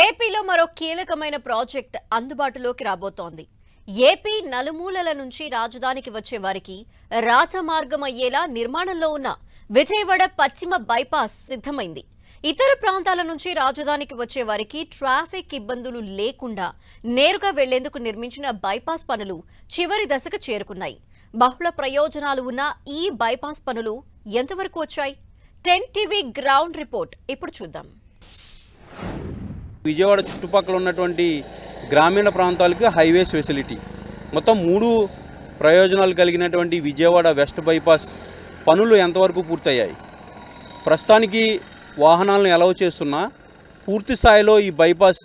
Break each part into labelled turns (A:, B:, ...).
A: ఏపీలో మరో కీలకమైన ప్రాజెక్ట్ అందుబాటులోకి రాబోతోంది. ఏపీ నలుమూలల నుంచి రాజధానికి వచ్చే వారికి రాజమార్గం అయ్యేలా నిర్మాణంలో ఉన్న విజయవాడ పశ్చిమ బైపాస్ సిద్ధమైంది. ఇతర ప్రాంతాల నుంచి రాజధానికి వచ్చే వారికి ట్రాఫిక్ ఇబ్బందులు లేకుండా నేరుగా వెళ్లేందుకు నిర్మించిన బైపాస్ పనులు చివరి దశకు చేరుకున్నాయి. బహుళ ప్రయోజనాలు ఉన్న ఈ బైపాస్ పనులు ఎంతవరకు వచ్చాయి? 10 టీవీ గ్రౌండ్ రిపోర్ట్ ఇప్పుడు చూద్దాం.
B: విజయవాడ చుట్టుపక్కల ఉన్నటువంటి గ్రామీణ ప్రాంతాలకు హైవేస్ ఫెసిలిటీ మొత్తం 3 ప్రయోజనాలు కలిగినటువంటి విజయవాడ వెస్ట్ బైపాస్ పనులు ఎంతవరకు పూర్తయ్యాయి? ప్రస్తుతానికి వాహనాలను అలౌ చేస్తున్నా పూర్తి స్థాయిలో ఈ బైపాస్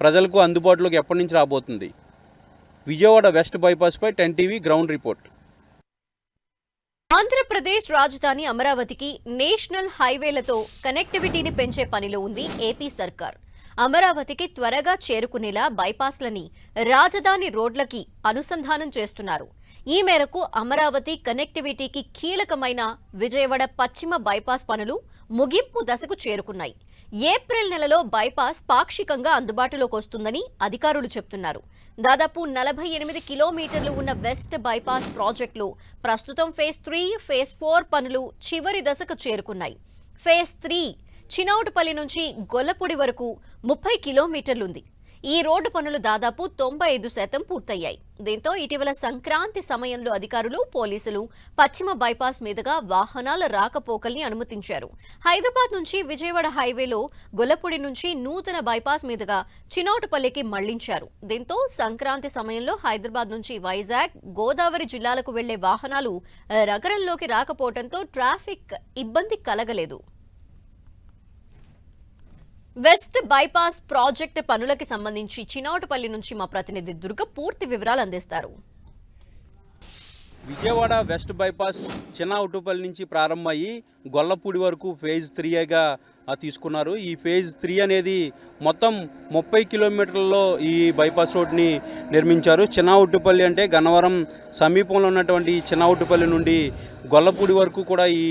B: ప్రజలకు అందుబాటులోకి ఎప్పటి నుంచి రాబోతుంది? విజయవాడ వెస్ట్ బైపాస్పై 10 టీవీ గ్రౌండ్ రిపోర్ట్.
A: ఆంధ్రప్రదేశ్ రాజధాని అమరావతికి నేషనల్ హైవేలతో కనెక్టివిటీని పెంచే పనిలో ఉంది ఏపీ సర్కార్. అమరావతికి త్వరగా చేరుకునేలా బైపాస్లని రాజధాని రోడ్లకి అనుసంధానం చేస్తున్నారు. ఈ మేరకు అమరావతి కనెక్టివిటీకి కీలకమైన విజయవాడ పశ్చిమ బైపాస్ పనులు ముగింపు దశకు చేరుకున్నాయి. ఏప్రిల్ నెలలో బైపాస్ పాక్షికంగా అందుబాటులోకి వస్తుందని అధికారులు చెప్తున్నారు. దాదాపు 48 కిలోమీటర్లు ఉన్న వెస్ట్ బైపాస్ ప్రాజెక్టులో ప్రస్తుతం ఫేజ్ 3, ఫేజ్ 4 పనులు చివరి దశకు చేరుకున్నాయి. ఫేజ్ 3 చినౌటుపల్లి నుంచి గొల్లపూడి వరకు 30 కిలోమీటర్లుంది. ఈ రోడ్డు పనులు దాదాపు 95% పూర్తయ్యాయి. దీంతో ఇటీవల సంక్రాంతి సమయంలో అధికారులు, పోలీసులు పశ్చిమ బైపాస్ మీదుగా వాహనాల రాకపోకల్ని అనుమతించారు. హైదరాబాద్ నుంచి విజయవాడ హైవేలో గొల్లపూడి నుంచి నూతన బైపాస్ మీదుగా చినౌటుపల్లికి మళ్లించారు. దీంతో సంక్రాంతి సమయంలో హైదరాబాద్ నుంచి వైజాగ్, గోదావరి జిల్లాలకు వెళ్లే వాహనాలు నగరంలోకి రాకపోవడంతో ట్రాఫిక్ ఇబ్బంది కలగలేదు. వెస్ట్ బైపాస్ ప్రాజెక్టు పనులకి సంబంధించి చినౌటుపల్లి నుంచి మా ప్రతినిధి దుర్గ పూర్తి వివరాలు అందిస్తారు.
B: విజయవాడ వెస్ట్ బైపాస్ చినౌటుపల్లి నుంచి ప్రారంభమయ్యి గొల్లపూడి వరకు ఫేజ్ 3గా తీసుకున్నారు. ఈ ఫేజ్ 3 అనేది మొత్తం 30 కిలోమీటర్లలో ఈ బైపాస్ రోడ్ని నిర్మించారు. చినౌటుపల్లి అంటే గన్నవరం సమీపంలో ఉన్నటువంటి చినౌటుపల్లి నుండి గొల్లపూడి వరకు కూడా ఈ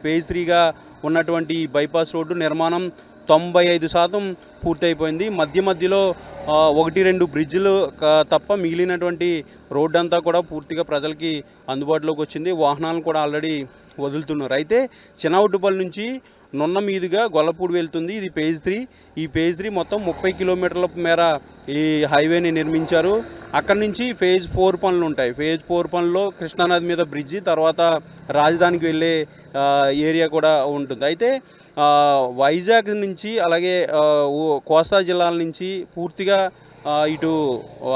B: ఫేజ్ 3గా ఉన్నటువంటి బైపాస్ రోడ్డు నిర్మాణం 95% పూర్తయిపోయింది. మధ్యలో 1-2 బ్రిడ్జిలు తప్ప మిగిలినటువంటి రోడ్డు అంతా కూడా పూర్తిగా ప్రజలకి అందుబాటులోకి వచ్చింది. వాహనాలను కూడా ఆల్రెడీ వదులుతున్నారు. అయితే చినౌటుపల్లి నుంచి నున్న మీదుగా గొల్లపూడి వెళ్తుంది. ఇది ఫేజ్ 3. ఈ ఫేజ్ 3 మొత్తం 30 కిలోమీటర్ల మేర ఈ హైవేని నిర్మించారు. అక్కడి నుంచి ఫేజ్ 4 పనులు ఉంటాయి. ఫేజ్ 4 పనుల్లో కృష్ణానది మీద బ్రిడ్జి, తర్వాత రాజధానికి వెళ్ళే ఏరియా కూడా ఉంటుంది. అయితే వైజాగ్ నుంచి అలాగే కోస్తా జిల్లాల నుంచి పూర్తిగా ఇటు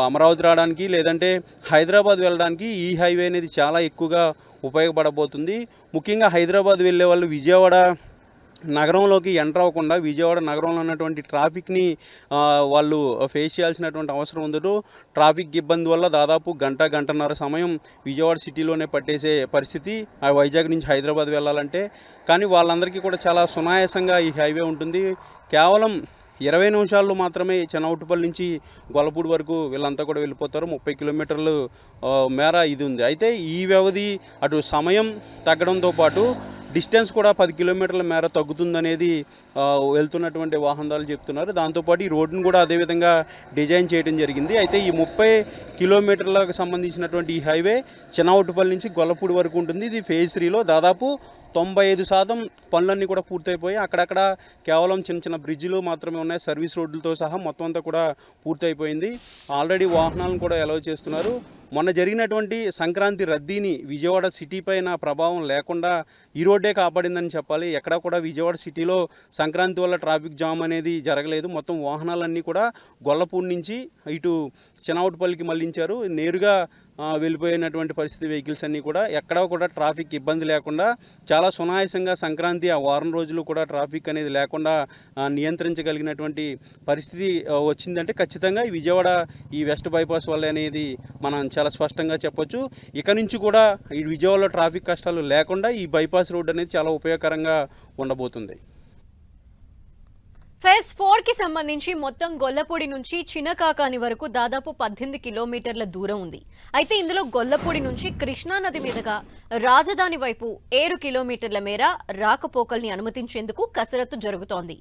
B: అమరావతి రావడానికి లేదంటే హైదరాబాద్ వెళ్ళడానికి ఈ హైవే అనేది చాలా ఎక్కువగా ఉపయోగపడబోతుంది. ముఖ్యంగా హైదరాబాద్ వెళ్ళే వాళ్ళు విజయవాడ నగరంలోకి ఎంటర్ అవ్వకుండా విజయవాడ నగరంలో ఉన్నటువంటి ట్రాఫిక్ని వాళ్ళు ఫేస్ చేయాల్సినటువంటి అవసరం ఉండదు. ట్రాఫిక్ ఇబ్బంది వల్ల దాదాపు గంటన్నర సమయం విజయవాడ సిటీలోనే పట్టేసే పరిస్థితి వైజాగ్ నుంచి హైదరాబాద్ వెళ్ళాలంటే. కానీ వాళ్ళందరికీ కూడా చాలా సునాయాసంగా ఈ హైవే ఉంటుంది. కేవలం 20 నిమిషాల్లో మాత్రమే చినౌటుపల్లి నుంచి గొల్లపూడి వరకు వీళ్ళంతా కూడా వెళ్ళిపోతారు. 30 కిలోమీటర్లు మేర ఇది ఉంది. అయితే ఈ వ్యవధి అటు సమయం తగ్గడంతో పాటు డిస్టెన్స్ కూడా 10 కిలోమీటర్ల మేర తగ్గుతుందనేది వెళ్తున్నటువంటి వాహనదారులు చెప్తున్నారు. దాంతోపాటు ఈ రోడ్డును కూడా అదేవిధంగా డిజైన్ చేయడం జరిగింది. అయితే ఈ 30 కిలోమీటర్లకు సంబంధించినటువంటి ఈ హైవే చినౌటుపల్లి నుంచి గొల్లపూడి వరకు ఉంటుంది. ఇది ఫేజ్ 3లో దాదాపు 95% పనులన్నీ కూడా పూర్తయిపోయి అక్కడక్కడ కేవలం చిన్న బ్రిడ్జిలు మాత్రమే ఉన్నాయి. సర్వీస్ రోడ్లతో సహా మొత్తం అంతా కూడా పూర్తయిపోయింది. ఆల్రెడీ వాహనాలను కూడా అలౌ చేస్తున్నారు. మొన్న జరిగినటువంటి సంక్రాంతి రద్దీని విజయవాడ సిటీ పైన ప్రభావం లేకుండా ఈ రోడ్డే కాపాడిందని చెప్పాలి. ఎక్కడ కూడా విజయవాడ సిటీలో సంక్రాంతి వల్ల ట్రాఫిక్ జామ్ అనేది జరగలేదు. మొత్తం వాహనాలన్నీ కూడా గొల్లపూడి నుంచి ఇటు చినౌటుపల్లికి మళ్లించారు. నేరుగా వెళ్ళిపోయినటువంటి పరిస్థితి వెహికల్స్ అన్నీ కూడా ఎక్కడా కూడా ట్రాఫిక్ ఇబ్బంది లేకుండా చాలా సునాయాసంగా సంక్రాంతి ఆ వారం రోజులు కూడా ట్రాఫిక్ అనేది లేకుండా నియంత్రించగలిగినటువంటి పరిస్థితి వచ్చిందంటే ఖచ్చితంగా ఈ విజయవాడ ఈ వెస్ట్ బైపాస్ వల్ల అనేది మనం చాలా స్పష్టంగా చెప్పొచ్చు. ఇక నుంచి కూడా ఈ విజయవాడలో ట్రాఫిక్ కష్టాలు లేకుండా ఈ బైపాస్ రోడ్ అనేది చాలా ఉపయోగకరంగా ఉండబోతుంది.
A: ఫేజ్ 4 కి సంబంధించి మొత్తం గొల్లపూడి నుంచి చిన్నకాకాని వరకు దాదాపు 18 కిలోమీటర్ల దూరం ఉంది. అయితే ఇందులో గొల్లపూడి నుంచి కృష్ణా నది మీదుగా రాజధాని వైపు 7 కిలోమీటర్ల మేర రాకపోకల్ని అనుమతించేందుకు కసరత్తు జరుగుతోంది.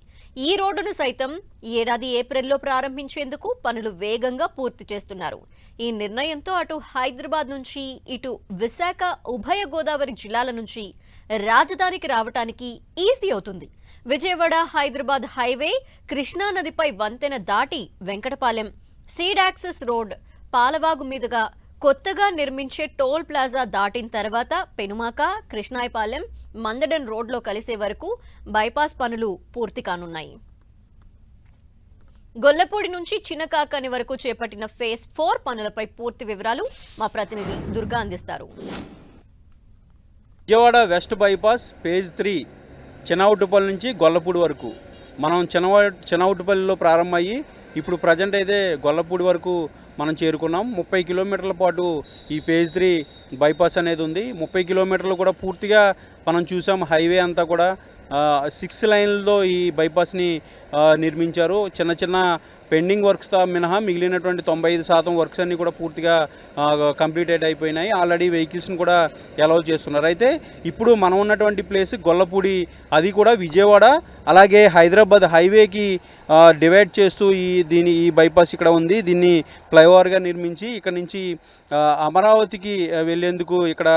A: ఈ రోడ్డును సైతం ఈ ఏడాది ఏప్రిల్లో ప్రారంభించేందుకు పనులు వేగంగా పూర్తి చేస్తున్నారు. ఈ నిర్ణయంతో అటు హైదరాబాద్ నుంచి ఇటు విశాఖ ఉభయ గోదావరి జిల్లాల నుంచి రాజధానికి రావటానికి ఈజీ అవుతుంది. విజయవాడ హైదరాబాద్ హైవే కృష్ణా నదిపై వంతెన దాటి Venkatapalem seed access road Palavagu మీదుగా కొత్తగా నిర్మించే టోల్ ప్లాజా దాటిన తర్వాత పెనుమాక కృష్ణాయపాలెం మందడం రోడ్లో కలిసే వరకు బైపాస్ పనులు పూర్తి కానున్నాయి. గొల్లపూడి నుంచి చిన్నకాకాని వరకు చేపట్టిన ఫేజ్ 4 పనులపై పూర్తి వివరాలు మా ప్రతినిధి దుర్గా అందిస్తారు.
B: విజయవాడ వెస్ట్ బైపాస్ ఫేజ్ 3 చిన్నవుట్టుపల్లి నుంచి గొల్లపూడి వరకు మనం చిన్నవుట్టుపల్లిలో ప్రారంభమయ్యి ఇప్పుడు ప్రజెంట్ అయితే గొల్లపూడి వరకు మనం చేరుకున్నాం. 30 కిలోమీటర్ల పాటు ఈ ఫేజ్ 3 బైపాస్ అనేది ఉంది. 30 కిలోమీటర్లు కూడా పూర్తిగా మనం చూసాం. హైవే అంతా కూడా 6 లైన్లతో ఈ బైపాస్ని నిర్మించారు. చిన్న చిన్న పెండింగ్ వర్క్స్తో మినహా మిగిలినటువంటి 95% వర్క్స్ అన్నీ కూడా పూర్తిగా కంప్లీటెడ్ అయిపోయినాయి. ఆల్రెడీ వెహికల్స్ని కూడా అలౌ చేస్తున్నారు. అయితే ఇప్పుడు మనం ఉన్నటువంటి ప్లేస్ గొల్లపూడి, అది కూడా విజయవాడ అలాగే హైదరాబాద్ హైవేకి డివైడ్ చేస్తూ ఈ బైపాస్ ఇక్కడ ఉంది. దీన్ని ఫ్లైఓవర్గా నిర్మించి ఇక్కడ నుంచి అమరావతికి వెళ్ళేందుకు ఇక్కడ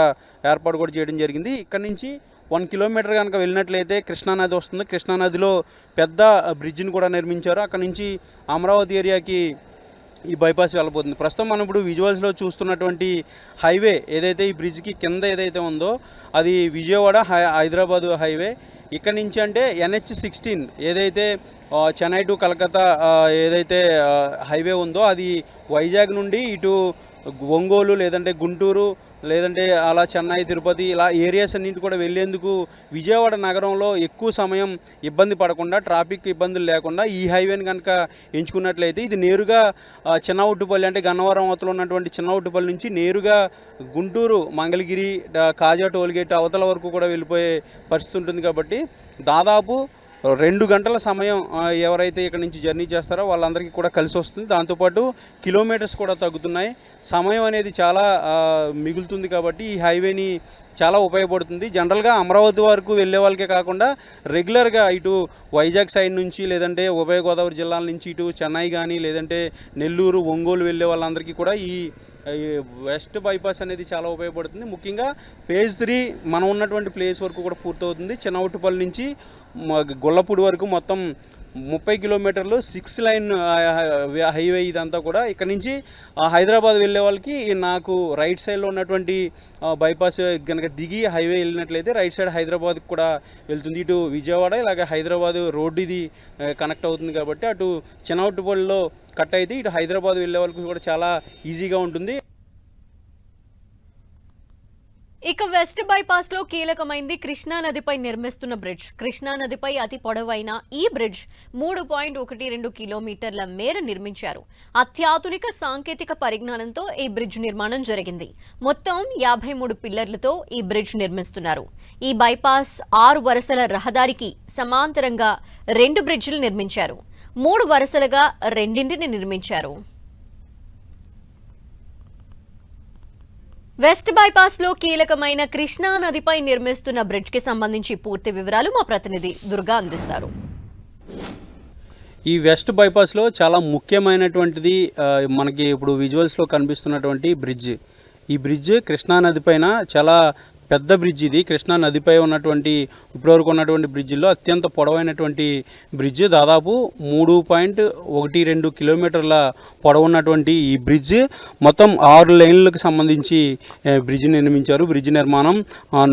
B: ఏర్పాటు కూడా చేయడం జరిగింది. ఇక్కడ నుంచి 1 కిలోమీటర్ కనుక వెళ్ళినట్లయితే కృష్ణానది వస్తుంది. కృష్ణానదిలో పెద్ద బ్రిడ్జిని కూడా నిర్మించారు. అక్కడ నుంచి అమరావతి ఏరియాకి ఈ బైపాస్ వెళ్ళబోతుంది. ప్రస్తుతం మనం ఇప్పుడు విజువల్స్లో చూస్తున్నటువంటి హైవే ఏదైతే ఈ బ్రిడ్జ్కి కింద ఏదైతే ఉందో అది విజయవాడ హైదరాబాదు హైవే. ఇక్కడ నుంచి అంటే NH16 ఏదైతే చెన్నై టు కలకత్తా ఏదైతే హైవే ఉందో అది వైజాగ్ నుండి ఇటు ఒంగోలు లేదంటే గుంటూరు లేదంటే అలా చెన్నై తిరుపతి ఇలా ఏరియాస్ అన్నింటి కూడా వెళ్ళేందుకు విజయవాడ నగరంలో ఎక్కువ సమయం ఇబ్బంది పడకుండా ట్రాఫిక్ ఇబ్బందులు లేకుండా ఈ హైవేని కనుక ఎంచుకున్నట్లయితే ఇది నేరుగా చిన్నవుట్టుపల్లి అంటే గన్నవరం అవతల ఉన్నటువంటి చిన్నవుట్టుపల్లి నుంచి నేరుగా గుంటూరు మంగళగిరి కాజా టోల్గేట్ అవతల వరకు కూడా వెళ్ళిపోయే పరిస్థితి ఉంటుంది. కాబట్టి దాదాపు 2 గంటల సమయం ఎవరైతే ఇక్కడ నుంచి జర్నీ చేస్తారో వాళ్ళందరికీ కూడా కలిసి వస్తుంది. దాంతోపాటు కిలోమీటర్స్ కూడా తగ్గుతున్నాయి. సమయం అనేది చాలా మిగులుతుంది. కాబట్టి ఈ హైవేని చాలా ఉపయోగపడుతుంది. జనరల్గా అమరావతి వరకు వెళ్ళే వాళ్ళకే కాకుండా రెగ్యులర్గా ఇటు వైజాగ్ సైడ్ నుంచి లేదంటే ఉభయ గోదావరి జిల్లాల నుంచి ఇటు చెన్నై కానీ లేదంటే నెల్లూరు ఒంగోలు వెళ్ళే వాళ్ళందరికీ కూడా ఈ వెస్ట్ బైపాస్ అనేది చాలా ఉపయోగపడుతుంది. ముఖ్యంగా ఫేజ్ 3 మనం ఉన్నటువంటి ప్లేస్ వరకు కూడా పూర్తవుతుంది. చిన్నవుట్టుపల్లి నుంచి గొల్లపూడి వరకు మొత్తం 30 కిలోమీటర్లు 6 లైన్ హైవే ఇదంతా కూడా. ఇక్కడ నుంచి హైదరాబాద్ వెళ్ళే వాళ్ళకి నాకు రైట్ సైడ్లో ఉన్నటువంటి బైపాస్ కనుక దిగి హైవే వెళ్ళినట్లయితే రైట్ సైడ్ హైదరాబాద్కి కూడా వెళ్తుంది. ఇటు విజయవాడ ఇలాగే హైదరాబాద్ రోడ్డు ఇది కనెక్ట్ అవుతుంది. కాబట్టి అటు చిన్నవుట్టుపల్లిలో కట్ అయితే ఇటు హైదరాబాద్ వెళ్ళే వాళ్ళకి కూడా చాలా ఈజీగా ఉంటుంది.
A: ఇక వెస్ట్ బైపాస్ లో కీలకమైంది కృష్ణా నదిపై నిర్మిస్తున్న బ్రిడ్జ్. కృష్ణా నదిపై అతి పొడవైన ఈ బ్రిడ్జ్ 3.12 కిలోమీటర్ల మేర నిర్మించారు. అత్యాధునిక సాంకేతిక పరిజ్ఞానంతో ఈ బ్రిడ్జ్ నిర్మాణం జరిగింది. మొత్తం 53 పిల్లర్లతో ఈ బ్రిడ్జ్ నిర్మిస్తున్నారు. ఈ బైపాస్ 6 వరుసల రహదారికి సమాంతరంగా 2 బ్రిడ్జిలు నిర్మించారు. 3 వరుసలుగా రెండింటిని నిర్మించారు. వెస్ట్ బైపాస్ లో కీలకమైన కృష్ణా నదిపై నిర్మిస్తున్న బ్రిడ్జ్ కి సంబంధించి పూర్తి వివరాలు మా ప్రతినిధి దుర్గా అందిస్తారు.
B: ఈ వెస్ట్ బైపాస్లో చాలా ముఖ్యమైనటువంటిది మనకి ఇప్పుడు విజువల్స్లో కనిపిస్తున్నటువంటి బ్రిడ్జ్. ఈ బ్రిడ్జ్ కృష్ణా నది పైన చాలా పెద్ద బ్రిడ్జ్. ఇది కృష్ణా నదిపై ఉన్నటువంటి ఇప్పటివరకు ఉన్నటువంటి బ్రిడ్జిల్లో అత్యంత పొడవైనటువంటి బ్రిడ్జ్. దాదాపు 3.12 కిలోమీటర్ల పొడవున్నటువంటి ఈ బ్రిడ్జ్ మొత్తం 6 లైన్లకు సంబంధించి బ్రిడ్జ్ నిర్మించారు. బ్రిడ్జ్ నిర్మాణం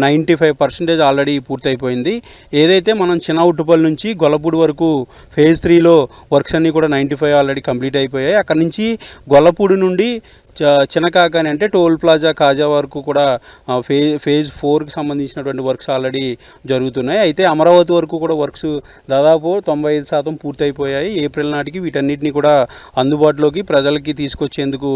B: 95% ఆల్రెడీ పూర్తయిపోయింది. ఏదైతే మనం చిన్నవుట్టుపల్లి నుంచి గొల్లపూడి వరకు ఫేజ్ 3లో వర్క్స్ అన్నీ కూడా 95 ఆల్రెడీ కంప్లీట్ అయిపోయాయి. అక్కడ నుంచి గొల్లపూడి నుండి చినకాకాని అంటే టోల్ ప్లాజా కాజా వరకు కూడా ఫేజ్ 4కి సంబంధించినటువంటి వర్క్స్ ఆల్రెడీ జరుగుతున్నాయి. అయితే అమరావతి వరకు కూడా వర్క్స్ దాదాపు 95% పూర్తయిపోయాయి. ఏప్రిల్ నాటికి వీటన్నిటిని కూడా అందుబాటులోకి ప్రజలకి తీసుకొచ్చేందుకు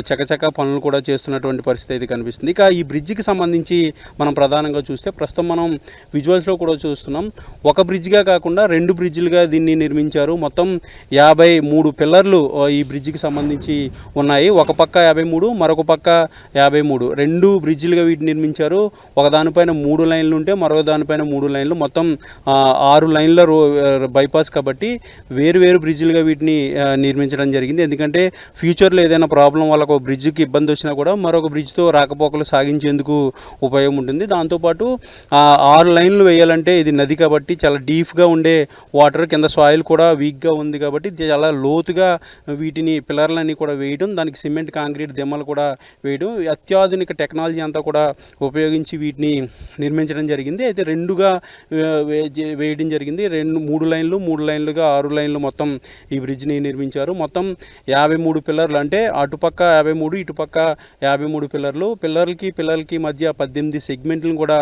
B: చకచక పనులు కూడా చేస్తున్నటువంటి పరిస్థితి అయితే కనిపిస్తుంది. ఇక ఈ బ్రిడ్జికి సంబంధించి మనం ప్రధానంగా చూస్తే ప్రస్తుతం మనం విజువల్స్లో కూడా చూస్తున్నాం. ఒక బ్రిడ్జిగా కాకుండా 2 బ్రిడ్జిలుగా దీన్ని నిర్మించారు. మొత్తం 53 పిల్లర్లు ఈ బ్రిడ్జికి సంబంధించి ఉన్నాయి. ఒక పక్క 53, మరొక పక్క 53, 2 బ్రిడ్జిలుగా వీటిని నిర్మించారు. ఒక దానిపైన 3 లైన్లు ఉంటే మరొక దానిపైన 3 లైన్లు, మొత్తం 6 లైన్ల బైపాస్ కాబట్టి వేరు బ్రిడ్జిలుగా వీటిని నిర్మించడం జరిగింది. ఎందుకంటే ఫ్యూచర్లో ఏదైనా ప్రాబ్లం వల్ల ఒక బ్రిడ్జికి ఇబ్బంది వచ్చినా కూడా మరొక బ్రిడ్జ్తో రాకపోకలు సాగించేందుకు ఉపయోగం ఉంటుంది. దాంతోపాటు 6 లైన్లు వేయాలంటే ఇది నది కాబట్టి చాలా డీప్గా ఉండే వాటర్, కింద సాయిల్ కూడా వీక్గా ఉంది కాబట్టి చాలా లోతుగా వీటిని పిల్లర్లన్నీ కూడా వేయడం, దానికి సిమెంట్ కాంక్రీట్ దిమ్మలు కూడా వేయడం, అత్యాధునిక టెక్నాలజీ అంతా కూడా ఉపయోగించి వీటిని నిర్మించడం జరిగింది. అయితే 2గా వేయడం జరిగింది. 3 లైన్లుగా 6 లైన్లు మొత్తం ఈ బ్రిడ్జ్ని నిర్మించారు. మొత్తం 53 పిల్లర్లు, అంటే అటుపక్క 53 ఇటుపక్క 53 పిల్లర్లకి మధ్య 18 సెగ్మెంట్లను కూడా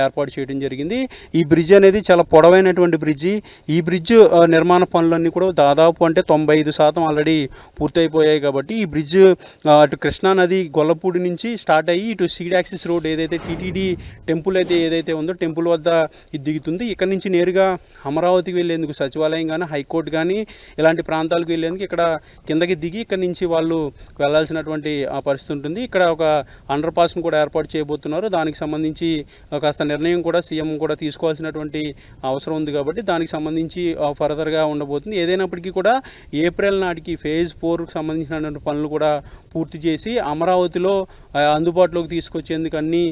B: ఏర్పాటు చేయడం జరిగింది. ఈ బ్రిడ్జ్ అనేది చాలా పొడవైనటువంటి బ్రిడ్జి. ఈ బ్రిడ్జ్ నిర్మాణ పనులన్నీ కూడా దాదాపు అంటే 95% ఆల్రెడీ పూర్తయిపోయాయి. కాబట్టి ఈ బ్రిడ్జ్ అటు కృష్ణా నది గొల్లపూడి నుంచి స్టార్ట్ అయ్యి ఇటు సీడ్ యాక్సిస్ రోడ్ ఏదైతే టీటీడీ టెంపుల్ ఏదైతే ఉందో టెంపుల్ వద్ద ఇది దిగుతుంది. ఇక్కడ నుంచి నేరుగా అమరావతికి వెళ్ళేందుకు సచివాలయం కానీ హైకోర్టు కానీ ఇలాంటి ప్రాంతాలకు వెళ్ళేందుకు ఇక్కడ కిందకి దిగి ఇక్కడ నుంచి వాళ్ళు వెళ్ళాల్సినటువంటి పరిస్థితి ఉంటుంది. ఇక్కడ ఒక అండర్ పాస్ను కూడా ఏర్పాటు చేయబోతున్నారు. దానికి సంబంధించి కాస్త నిర్ణయం కూడా సీఎం కూడా తీసుకోవాల్సినటువంటి అవసరం ఉంది కాబట్టి దానికి సంబంధించి ఫర్దర్గా ఉండబోతుంది. ఏదైనప్పటికీ కూడా ఏప్రిల్ నాటికి ఫేజ్ 4కి సంబంధించినటువంటి పనులు కూడా పూర్తి చేసి అమరావతిలో అందుబాటులోకి తీసుకొచ్చేందుకు అన్ని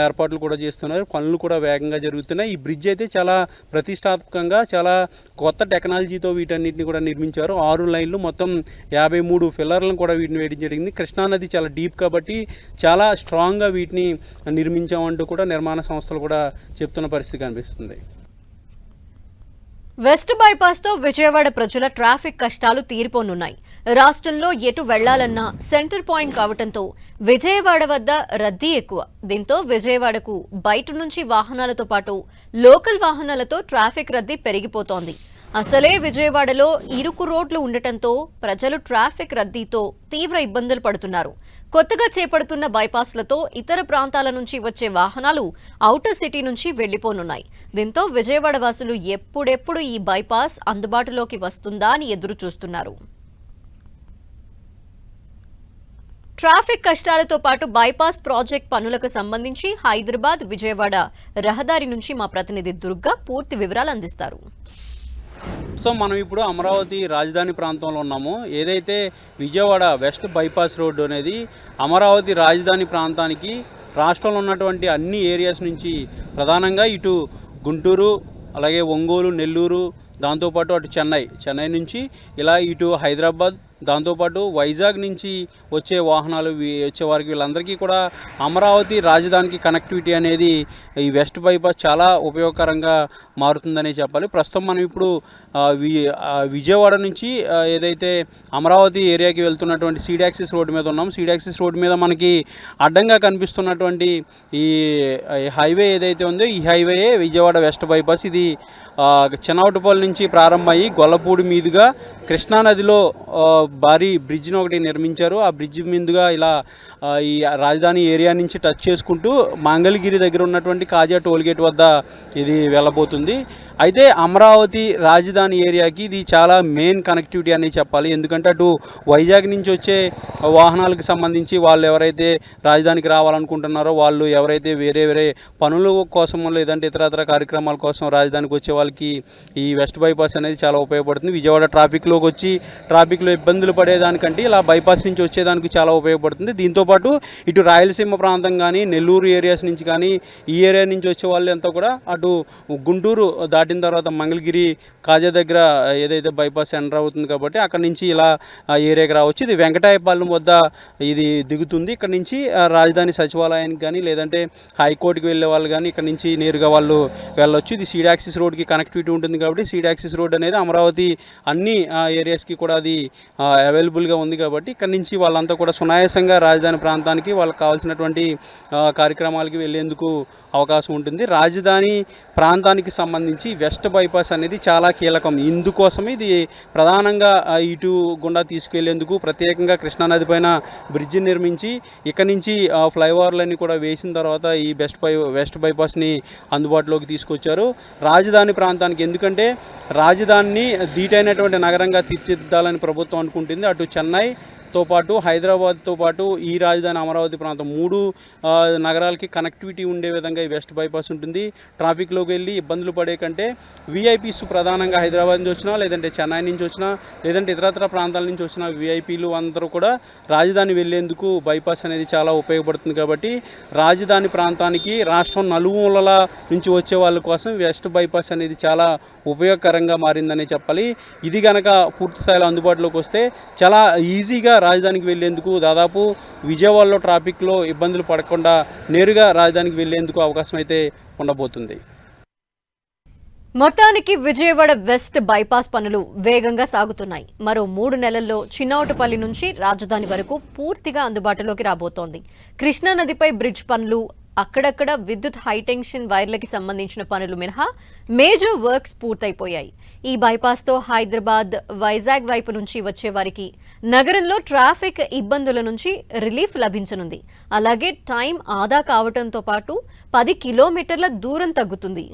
B: ఏర్పాట్లు కూడా చేస్తున్నారు. పనులు కూడా వేగంగా జరుగుతున్నాయి. ఈ బ్రిడ్జ్ అయితే చాలా ప్రతిష్టాత్మకంగా చాలా కొత్త టెక్నాలజీతో వీటన్నిటిని కూడా నిర్మించారు. 6 లైన్లు, మొత్తం 53 పిల్లర్లను కూడా వీటిని వేయడం జరిగింది. కృష్ణానది చాలా డీప్ కాబట్టి చాలా స్ట్రాంగ్గా వీటిని నిర్మించామంటూ కూడా నిర్మాణ సంస్థలు కూడా చెప్తున్న పరిస్థితి కనిపిస్తుంది.
A: వెస్ట్ బైపాస్తో విజయవాడ ప్రజల ట్రాఫిక్ కష్టాలు తీరిపోనున్నాయి. రాష్ట్రంలో ఎటు వెళ్లాలన్నా సెంటర్ పాయింట్ కావడంతో విజయవాడ వద్ద రద్దీ ఎక్కువ. దీంతో విజయవాడకు బయట నుంచి వాహనాలతో పాటు లోకల్ వాహనాలతో ట్రాఫిక్ రద్దీ పెరిగిపోతోంది. అసలే విజయవాడలో ఇరుకు రోడ్లు ఉండటంతో ప్రజలు ట్రాఫిక్ రద్దీతో తీవ్ర ఇబ్బందులు పడుతున్నారు. కొత్తగా చేపడుతున్న బైపాస్లతో ఇతర ప్రాంతాల నుంచి వచ్చే వాహనాలు ఔటర్ సిటీ నుంచి వెళ్లిపోనున్నాయి. దీంతో విజయవాడ వాసులు ఎప్పుడెప్పుడు ఈ బైపాస్ అందుబాటులోకి వస్తుందా అని ఎదురు చూస్తున్నారు. ట్రాఫిక్ కష్టాలతో పాటు బైపాస్ ప్రాజెక్ట్ పనులకు సంబంధించి హైదరాబాద్ విజయవాడ రహదారి నుంచి మా ప్రతినిధి దుర్గా పూర్తి వివరాలు అందిస్తారు.
B: సో మనం ఇప్పుడు అమరావతి రాజధాని ప్రాంతంలో ఉన్నాము. ఏదైతే విజయవాడ వెస్ట్ బైపాస్ రోడ్డు అనేది అమరావతి రాజధాని ప్రాంతానికి రాష్ట్రంలో ఉన్నటువంటి అన్ని ఏరియాస్ నుంచి ప్రధానంగా ఇటు గుంటూరు, అలాగే ఒంగోలు, నెల్లూరు, దాంతోపాటు అటు చెన్నై నుంచి ఇలా ఇటు హైదరాబాద్, దాంతోపాటు వైజాగ్ నుంచి వచ్చే వాహనాలు వచ్చేవారికి వీళ్ళందరికీ కూడా అమరావతి రాజధానికి కనెక్టివిటీ అనేది ఈ వెస్ట్ బైపాస్ చాలా ఉపయోగకరంగా మారుతుందనే చెప్పాలి. ప్రస్తుతం మనం ఇప్పుడు విజయవాడ నుంచి ఏదైతే అమరావతి ఏరియాకి వెళ్తున్నటువంటి సీడ్ యాక్సిస్ రోడ్డు మీద ఉన్నాం. సీడ్ యాక్సిస్ రోడ్డు మీద మనకి అడ్డంగా కనిపిస్తున్నటువంటి ఈ హైవే ఏదైతే ఉందో ఈ హైవే విజయవాడ వెస్ట్ బైపాస్. ఇది చెన్నౌటపల్లి నుంచి ప్రారంభమయ్యి గొల్లపూడి మీదుగా కృష్ణానదిలో భారీ బ్రిడ్జ్ని ఒకటి నిర్మించారు. ఆ బ్రిడ్జ్ మీదుగా ఇలా ఈ రాజధాని ఏరియా నుంచి టచ్ చేసుకుంటూ మంగళగిరి దగ్గర ఉన్నటువంటి కాజా టోల్గేట్ వద్ద ఇది వెళ్ళబోతుంది. అయితే అమరావతి రాజధాని ఏరియాకి ఇది చాలా మెయిన్ కనెక్టివిటీ అని చెప్పాలి. ఎందుకంటే అటు వైజాగ్ నుంచి వచ్చే వాహనాలకు సంబంధించి వాళ్ళు ఎవరైతే రాజధానికి రావాలనుకుంటున్నారో వాళ్ళు ఎవరైతే వేరే పనుల కోసం లేదంటే ఇతరత్ర కార్యక్రమాల కోసం రాజధానికి వచ్చే వాళ్ళకి ఈ వెస్ట్ బైపాస్ అనేది చాలా ఉపయోగపడుతుంది. విజయవాడ ట్రాఫిక్లోకి వచ్చి ట్రాఫిక్లో ఇబ్బందులు పడేదానికంటే ఇలా బైపాస్ నుంచి వచ్చేదానికి చాలా ఉపయోగపడుతుంది. దీంతోపాటు ఇటు రాయలసీమ ప్రాంతం కానీ నెల్లూరు ఏరియాస్ నుంచి కానీ ఈ ఏరియా నుంచి వచ్చే వాళ్ళు అంతా కూడా అటు గుంటూరు దాటిన తర్వాత మంగళగిరి కాజా దగ్గర ఏదైతే బైపాస్ ఎంటర్ అవుతుంది కాబట్టి అక్కడ నుంచి ఇలా ఏరియాకి రావచ్చు. ఇది వెంకటాయపాలెం వద్ద ఇది దిగుతుంది. ఇక్కడ నుంచి రాజధాని సచివాలయానికి కానీ లేదంటే హైకోర్టుకి వెళ్ళే వాళ్ళు కానీ ఇక్కడ నుంచి నేరుగా వాళ్ళు వెళ్ళొచ్చు. ఇది సీడ్ యాక్సిస్ రోడ్కి కనెక్టివిటీ ఉంటుంది కాబట్టి సీడ్ యాక్సిస్ రోడ్ అనేది అమరావతి అన్ని ఏరియాస్కి కూడా అది అవైలబుల్గా ఉంది కాబట్టి ఇక్కడి నుంచి వాళ్ళంతా కూడా సునాయాసంగా రాజధాని ప్రాంతానికి వాళ్ళకి కావాల్సినటువంటి కార్యక్రమాలకి వెళ్ళేందుకు అవకాశం ఉంటుంది. రాజధాని ప్రాంతానికి సంబంధించి వెస్ట్ బైపాస్ అనేది చాలా కీలకం. ఇందుకోసమే ఇది ప్రధానంగా ఇటు గుండా తీసుకెళ్లేందుకు ప్రత్యేకంగా కృష్ణానది పైన బ్రిడ్జి నిర్మించి ఇక్కడి నుంచి ఫ్లైఓవర్లన్నీ కూడా వేసిన తర్వాత ఈ వెస్ట్ బైపాస్ని అందుబాటులోకి తీసుకొచ్చారు. రాజధాని ప్రాంతానికి ఎందుకంటే రాజధానిని ధీటైనటువంటి నగరంగా తీర్చిదిద్దాలని ప్రభుత్వం అనుకుంటుంది. అటు చెన్నైతో పాటు హైదరాబాద్తో పాటు ఈ రాజధాని అమరావతి ప్రాంతం 3 నగరాలకి కనెక్టివిటీ ఉండే విధంగా ఈ వెస్ట్ బైపాస్ ఉంటుంది. ట్రాఫిక్లోకి వెళ్ళి ఇబ్బందులు పడే కంటే విఐపీస్ ప్రధానంగా హైదరాబాద్ నుంచి వచ్చినా లేదంటే చెన్నై నుంచి వచ్చినా లేదంటే ఇతరత్ర ప్రాంతాల నుంచి వచ్చిన విఐపీలు అందరూ కూడా రాజధాని వెళ్లేందుకు బైపాస్ అనేది చాలా ఉపయోగపడుతుంది. కాబట్టి రాజధాని ప్రాంతానికి రాష్ట్రం నలుమూలల నుంచి వచ్చే వాళ్ళ కోసం వెస్ట్ బైపాస్ అనేది చాలా ఉపయోగకరంగా మారిందనే చెప్పాలి. ఇది కనుక పూర్తి స్థాయిలో అందుబాటులోకి వస్తే చాలా ఈజీగా రాజధానికి వెళ్లేందుకు దాదాపు విజయవాడలో ట్రాఫిక్లో ఇబ్బందులు పడకుండా నేరుగా రాజధానికి వెళ్లేందుకు అవకాశం అయితే ఉండబోతుంది.
A: మొత్తానికి విజయవాడ వెస్ట్ బైపాస్ పనులు వేగంగా సాగుతున్నాయి. మరో 3 నెలల్లో చిన్నౌటపల్లి నుంచి రాజధాని వరకు పూర్తిగా అందుబాటులోకి రాబోతోంది. కృష్ణానదిపై బ్రిడ్జ్ పనులు, అక్కడక్కడ విద్యుత్ హైటెన్షన్ వైర్లకి సంబంధించిన పనులు మినహా మేజర్ వర్క్స్ పూర్తయిపోయాయి. ఈ బైపాస్తో హైదరాబాద్, వైజాగ్ వైపు నుంచి వచ్చే వారికి నగరంలో ట్రాఫిక్ ఇబ్బందుల నుంచి రిలీఫ్ లభించనుంది. అలాగే టైం ఆదా కావడంతో పాటు 10 కిలోమీటర్ల దూరం తగ్గుతుంది.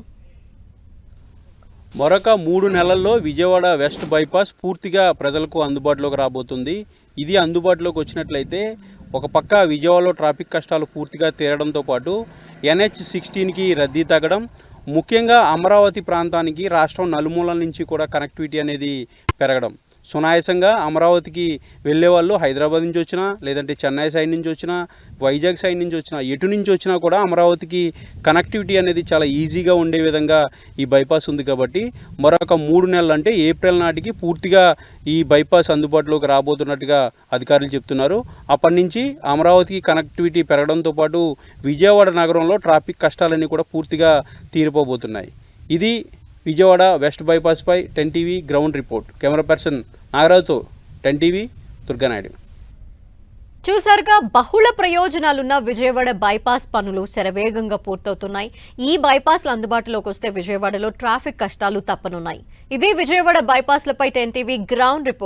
B: మరొక 3 నెలల్లో విజయవాడ వెస్ట్ బైపాస్ పూర్తిగా ప్రజలకు అందుబాటులోకి రాబోతుంది. ఇది అందుబాటులోకి వచ్చినట్లయితే ఒక పక్క విజయవాడలో ట్రాఫిక్ కష్టాలు పూర్తిగా తీరడంతో పాటు NH-16కి రద్దీ తగ్గడం, ముఖ్యంగా అమరావతి ప్రాంతానికి రాష్ట్రం నలుమూలల నుంచి కూడా కనెక్టివిటీ అనేది పెరగడం, సునాయాసంగా అమరావతికి వెళ్ళే వాళ్ళు హైదరాబాద్ నుంచి వచ్చినా లేదంటే చెన్నై సైడ్ నుంచి వచ్చినా వైజాగ్ సైడ్ నుంచి వచ్చినా ఎటు నుంచి వచ్చినా కూడా అమరావతికి కనెక్టివిటీ అనేది చాలా ఈజీగా ఉండే విధంగా ఈ బైపాస్ ఉంది. కాబట్టి మరొక 3 నెలలు అంటే ఏప్రిల్ నాటికి పూర్తిగా ఈ బైపాస్ అందుబాటులోకి రాబోతున్నట్టుగా అధికారులు చెప్తున్నారు. అప్పటి నుంచి అమరావతికి కనెక్టివిటీ పెరగడంతో పాటు విజయవాడ నగరంలో ట్రాఫిక్ కష్టాలన్నీ కూడా పూర్తిగా తీరిపోబోతున్నాయి. ఇది విజయవాడ వెస్ట్ బైపాస్పై 10 TV ground report. Camera person నాగరాజుతో 10 టీవీ దుర్గానాయుడు.
A: చూసారుగా, బహుళ ప్రయోజనాలున్న విజయవాడ బైపాస్ పనులు శరవేగంగా పూర్తవుతున్నాయి. ఈ బైపాస్లు అందుబాటులోకి వస్తే విజయవాడలో ట్రాఫిక్ కష్టాలు తప్పనున్నాయి. ఇది విజయవాడ బైపాస్లపై 10 టీవీ గ్రౌండ్ రిపోర్ట్.